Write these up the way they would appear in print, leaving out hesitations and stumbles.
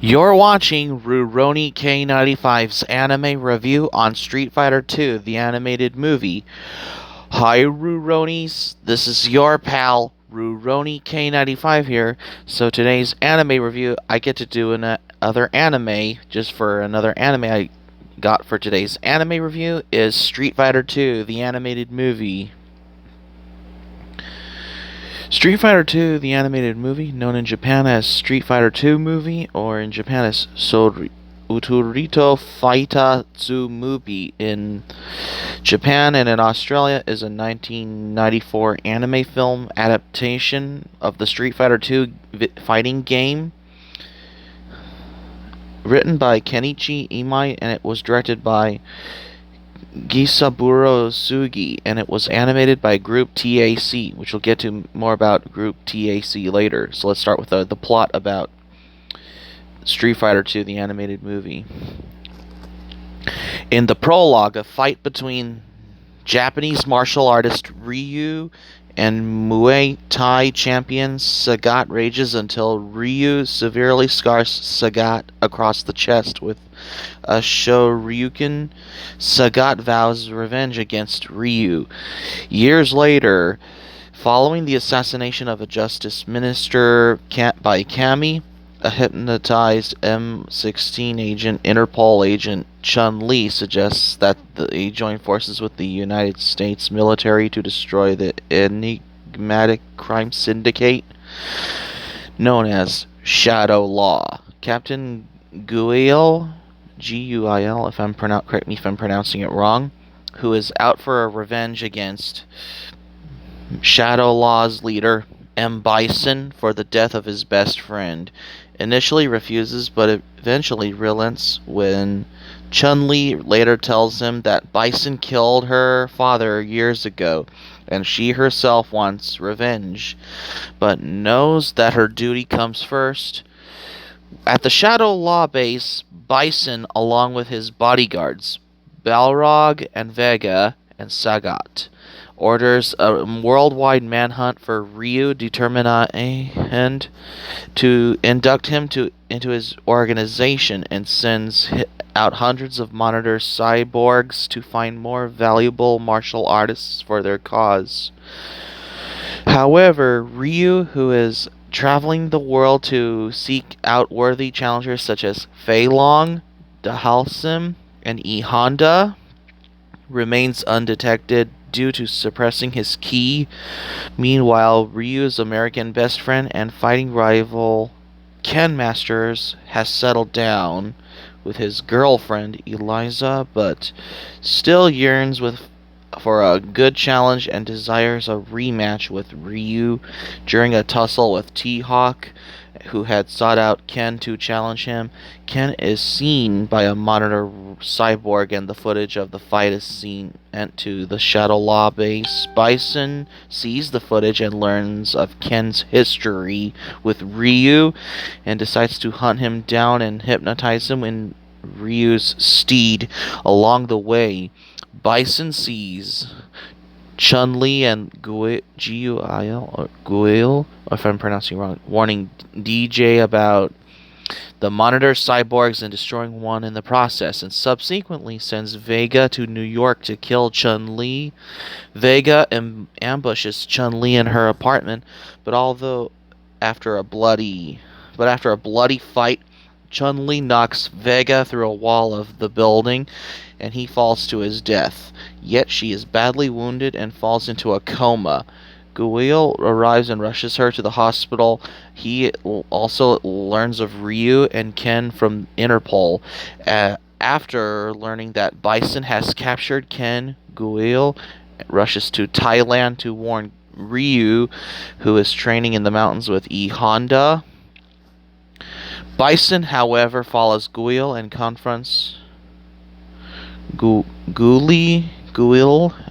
You're watching Rurouni K95's anime review on Street Fighter 2, the animated movie. Hi Ruronis, this is your pal Rurouni K95 here. So today's anime review, I get to do another anime, just for another anime I got for today's anime review is Street Fighter 2, the animated movie. Street Fighter 2, the animated movie, known in Japan as Street Fighter 2 movie, or in Japan as Uturito Faitatsu movie in Japan, and in Australia is a 1994 anime film adaptation of the Street Fighter 2 fighting game, written by Kenichi Imai, and it was directed by Gisaburo Sugi, and it was animated by Group TAC, which we'll get to more about Group TAC later. So let's start with the plot about Street Fighter 2, the animated movie. In the prologue, a fight between Japanese martial artist Ryu and Muay Thai champion Sagat rages until Ryu severely scars Sagat across the chest with a Shoryuken. Sagat vows revenge against Ryu. Years later, following the assassination of a justice minister by Cammy, a hypnotized M16 agent, Interpol agent Chun-Li suggests that they join forces with the United States military to destroy the enigmatic crime syndicate known as Shadow Law. Captain Guile, Guil, if correct me if I'm pronouncing it wrong, who is out for a revenge against Shadow Law's leader, M. Bison, for the death of his best friend. Initially refuses, but eventually relents when Chun-Li later tells him that Bison killed her father years ago, and she herself wants revenge, but knows that her duty comes first. At the Shadow Law base, Bison, along with his bodyguards, Balrog and Vega and Sagat, orders a worldwide manhunt for Ryu, determined to induct him into his organization, and sends out hundreds of monitor cyborgs to find more valuable martial artists for their cause. However, Ryu, who is traveling the world to seek out worthy challengers such as Fei Long, Dhalsim, and E Honda, remains undetected due to suppressing his ki. Meanwhile, Ryu's American best friend and fighting rival Ken Masters has settled down with his girlfriend Eliza, but still yearns for a good challenge and desires a rematch with Ryu. During a tussle with T-Hawk, who had sought out Ken to challenge him, Ken is seen by a monitor cyborg, and the footage of the fight is seen to the Shadow Law base. Bison sees the footage and learns of Ken's history with Ryu, and decides to hunt him down and hypnotize him in Ryu's steed. Along the way, Bison sees Chun-Li and Guile, or Guile, if I'm pronouncing it wrong, warning DJ about the monitor cyborgs and destroying one in the process, and subsequently sends Vega to New York to kill Chun-Li. Vega ambushes Chun-Li in her apartment, but after a bloody fight, Chun-Li knocks Vega through a wall of the building, and he falls to his death. Yet she is badly wounded and falls into a coma. Guile arrives and rushes her to the hospital. He also learns of Ryu and Ken from Interpol. After learning that Bison has captured Ken, Guile rushes to Thailand to warn Ryu, who is training in the mountains with E Honda. Bison, however, follows Guile and confronts Guile,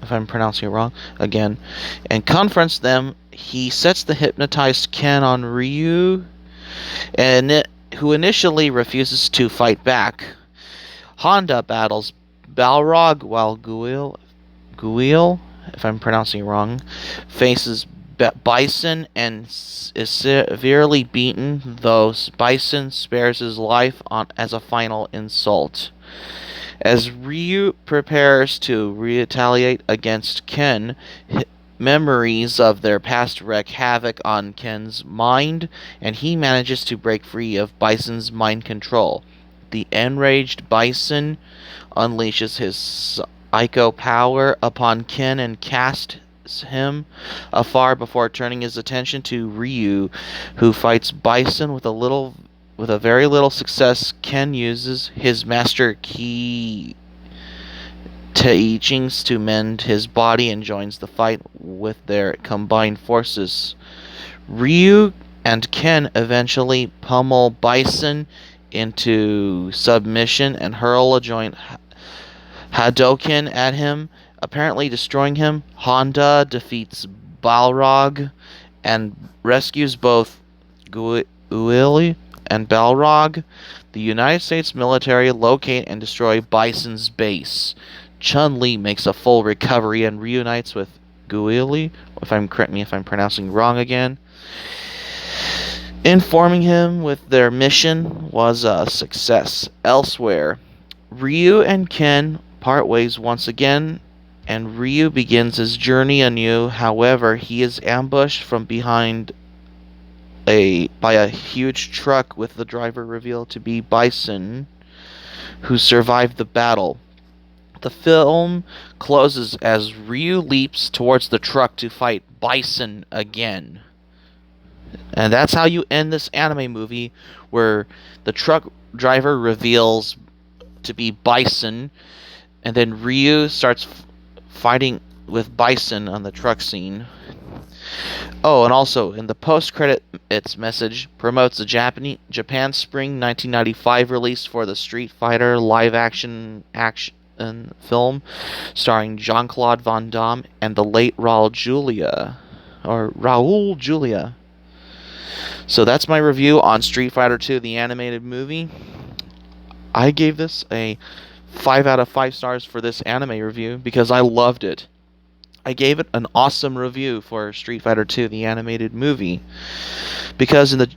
if I'm pronouncing it wrong, again, and confronts them. He sets the hypnotized Ken on Ryu, who initially refuses to fight back. Honda battles Balrog, while Guile, if I'm pronouncing it wrong, faces Bison and is severely beaten, though Bison spares his life as a final insult. As Ryu prepares to retaliate against Ken, memories of their past wreak havoc on Ken's mind, and he manages to break free of Bison's mind control. The enraged Bison unleashes his psycho power upon Ken and casts him afar before turning his attention to Ryu, who fights Bison with a very little success. Ken uses his master ki teachings to mend his body and joins the fight with their combined forces. Ryu and Ken eventually pummel Bison into submission and hurl a joint Hadoken at him, apparently destroying him. Honda defeats Balrog and rescues both Guile and Balrog. The United States military locate and destroy Bison's base. Chun-Li makes a full recovery and reunites with Guile, correct me if I'm pronouncing wrong again. Informing him with their mission was a success. Elsewhere, Ryu and Ken part ways once again, and Ryu begins his journey anew. However, he is ambushed from behind by a huge truck, with the driver revealed to be Bison, who survived the battle. The film closes as Ryu leaps towards the truck to fight Bison again. And that's how you end this anime movie, where the truck driver reveals to be Bison, and then Ryu starts fighting with Bison on the truck scene. Oh, and also, in the post-credit message promotes the Japan Spring 1995 release for the Street Fighter live-action film starring Jean-Claude Van Damme and the late Raul Julia. So that's my review on Street Fighter 2, the animated movie. I gave this a 5 out of 5 stars for this anime review because I loved it. I gave it an awesome review for Street Fighter 2, the animated movie, because in the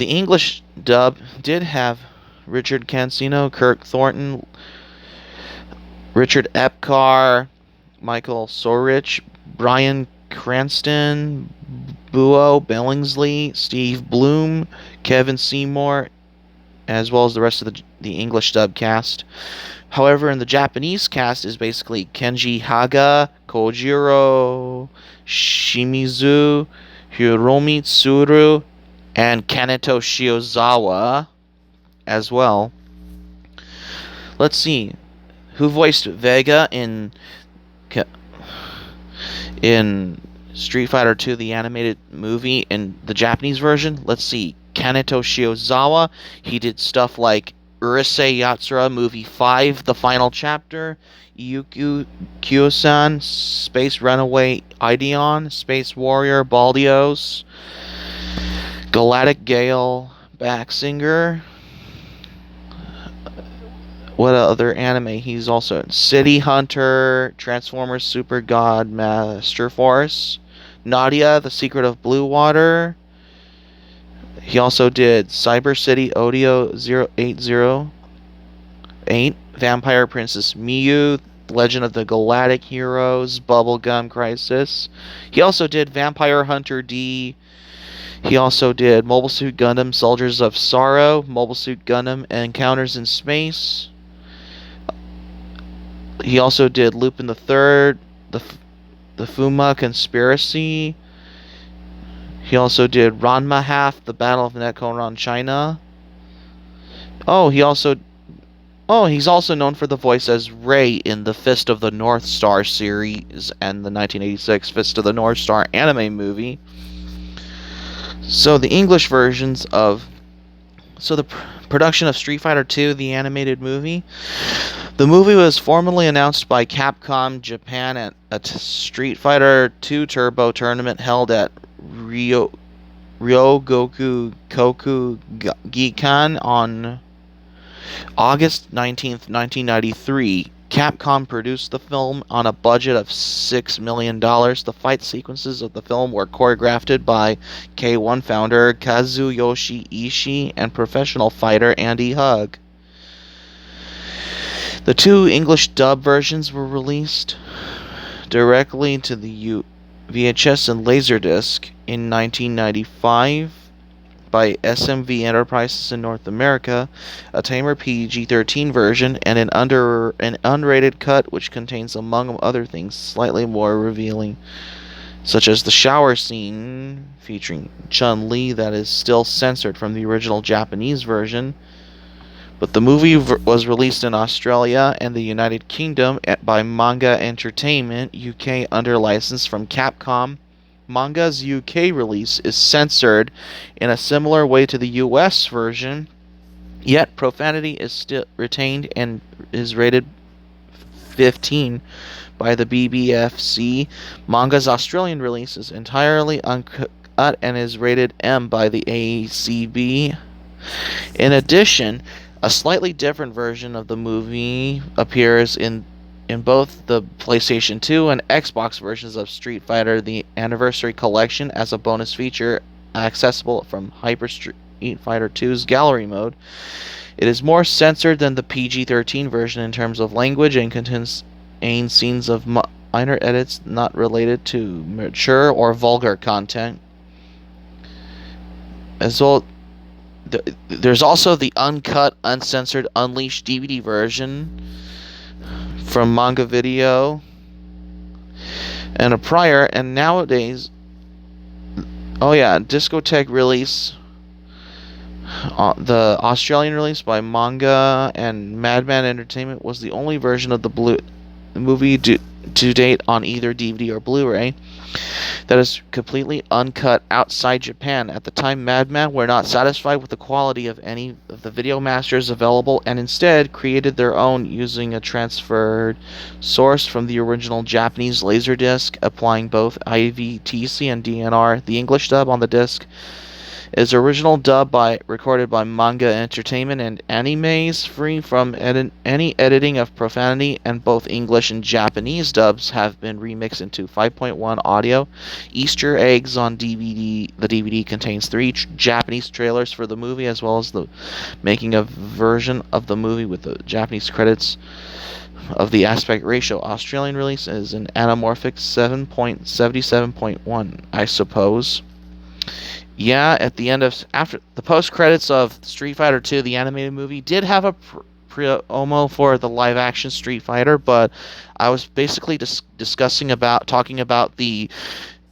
English dub did have Richard Cancino, Kirk Thornton, Richard Epcar, Michael Sorich, Bryan Cranston, Buo Billingsley, Steve Bloom, Kevin Seymour, as well as the rest of the English dub cast. However, in the Japanese cast is basically Kenji Haga, Kojiro Shimizu, Hiromi Tsuru, and Kaneto Shiozawa as well. Let's see. Who voiced Vega in Street Fighter 2, the animated movie, in the Japanese version? Let's see. Kaneto Shiozawa. He did stuff like Urusei Yatsura Movie 5, The Final Chapter, Yuku Kyosan, Space Runaway Ideon, Space Warrior Baldios, Galactic Gale Backsinger. What other anime? He's also in City Hunter, Transformers Super God Master Force, Nadia, The Secret of Blue Water. He also did Cyber City Odio 0808, Vampire Princess Miyu, Legend of the Galactic Heroes, Bubblegum Crisis. He also did Vampire Hunter D. He also did Mobile Suit Gundam Soldiers of Sorrow, Mobile Suit Gundam Encounters in Space. He also did Lupin the Third, the Fuma Conspiracy. He also did Ranma Half, The Battle of Nekkoron China. He's also known for the voice as Rei in the Fist of the North Star series and the 1986 Fist of the North Star anime movie. So the English versions of... So the production of Street Fighter 2, the animated movie. The movie was formally announced by Capcom Japan at a Street Fighter 2 Turbo tournament held at Ryogoku Koku Gikan on August 19th, 1993. Capcom produced the film on a budget of $6 million. The fight sequences of the film were choreographed by K1 founder Kazuyoshi Ishii and professional fighter Andy Hug. The 2 English dub versions were released directly to the VHS and Laserdisc in 1995 by SMV Enterprises in North America, a tamer PG-13 version, and an unrated cut which contains, among other things, slightly more revealing, such as the shower scene featuring Chun-Li that is still censored from the original Japanese version. But the movie was released in Australia and the United Kingdom by Manga Entertainment UK under license from Capcom. Manga's UK release is censored in a similar way to the US version, yet profanity is still retained and is rated 15 by the BBFC. Manga's Australian release is entirely uncut and is rated M by the ACB. In addition, a slightly different version of the movie appears in both the PlayStation 2 and Xbox versions of Street Fighter: The Anniversary Collection as a bonus feature accessible from Hyper Street Fighter 2's Gallery Mode. It is more censored than the PG-13 version in terms of language and contains scenes of minor edits not related to mature or vulgar content. As well, there's also the uncut, uncensored, unleashed DVD version from Manga Video, and a prior and nowadays, Discotek release, the Australian release by Manga and Madman Entertainment was the only version of the movie to date on either DVD or Blu-ray that is completely uncut outside Japan. At the time, Madman were not satisfied with the quality of any of the video masters available and instead created their own using a transferred source from the original Japanese Laserdisc, applying both IVTC and DNR. The English dub on the disc is original dub recorded by Manga Entertainment and Animes, free from any editing of profanity, and both English and Japanese dubs have been remixed into 5.1 audio. Easter eggs on DVD. The DVD contains 3 Japanese trailers for the movie, as well as the making of version of the movie with the Japanese credits of the aspect ratio. Australian release is an anamorphic 7.77.1, I suppose. Yeah, at the end of after the post credits of Street Fighter 2, the animated movie did have a promo for the live action Street Fighter, but I was basically talking about the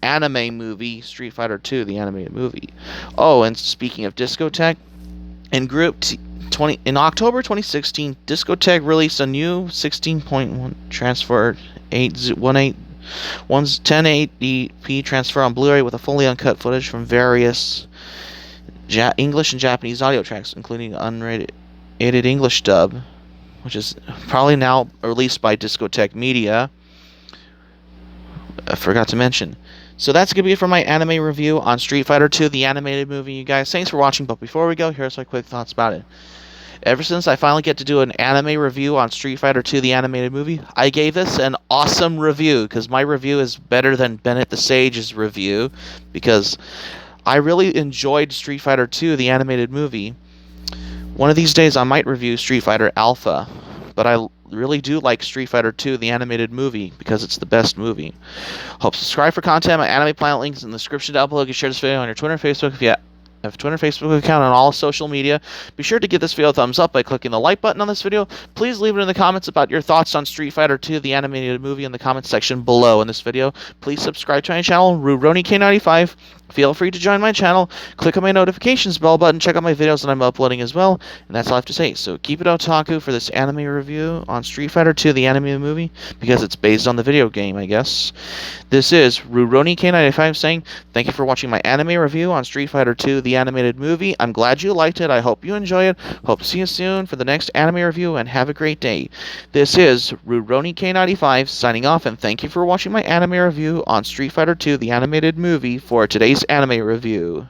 anime movie Street Fighter 2, the animated movie. Oh, and speaking of Discotek, in October 2016, Discotek released a new 16.1 transfer 1080p transfer on Blu-ray with a fully uncut footage from various English and Japanese audio tracks, including unrated English dub, which is probably now released by Discotek Media. I forgot to mention. So that's going to be it for my anime review on Street Fighter 2, the animated movie, you guys. Thanks for watching, but before we go, here's my quick thoughts about it. Ever since I finally get to do an anime review on Street Fighter 2, the animated movie, I gave this an awesome review, because my review is better than Bennett the Sage's review, because I really enjoyed Street Fighter 2, the animated movie. One of these days I might review Street Fighter Alpha, but I really do like Street Fighter 2, the animated movie, because it's the best movie. Hope subscribe for content. My Anime Planet links in the description down below. You can share this video on your Twitter and Facebook if you have a Twitter and Facebook account on all social media. Be sure to give this video a thumbs up by clicking the like button on this video. Please leave it in the comments about your thoughts on Street Fighter 2, the animated movie, in the comments section below in this video. Please subscribe to my channel, RuRoniK95. Feel free to join my channel. Click on my notifications bell button. Check out my videos that I'm uploading as well. And that's all I have to say. So keep it otaku for this anime review on Street Fighter 2, the animated movie, because it's based on the video game, I guess. This is RuRoniK95 saying thank you for watching my anime review on Street Fighter 2, the animated movie. I'm glad you liked it. I hope you enjoy it. Hope to see you soon for the next anime review, and have a great day. This is RuRoniK95 signing off, and thank you for watching my anime review on Street Fighter 2, the animated movie, for today's anime review.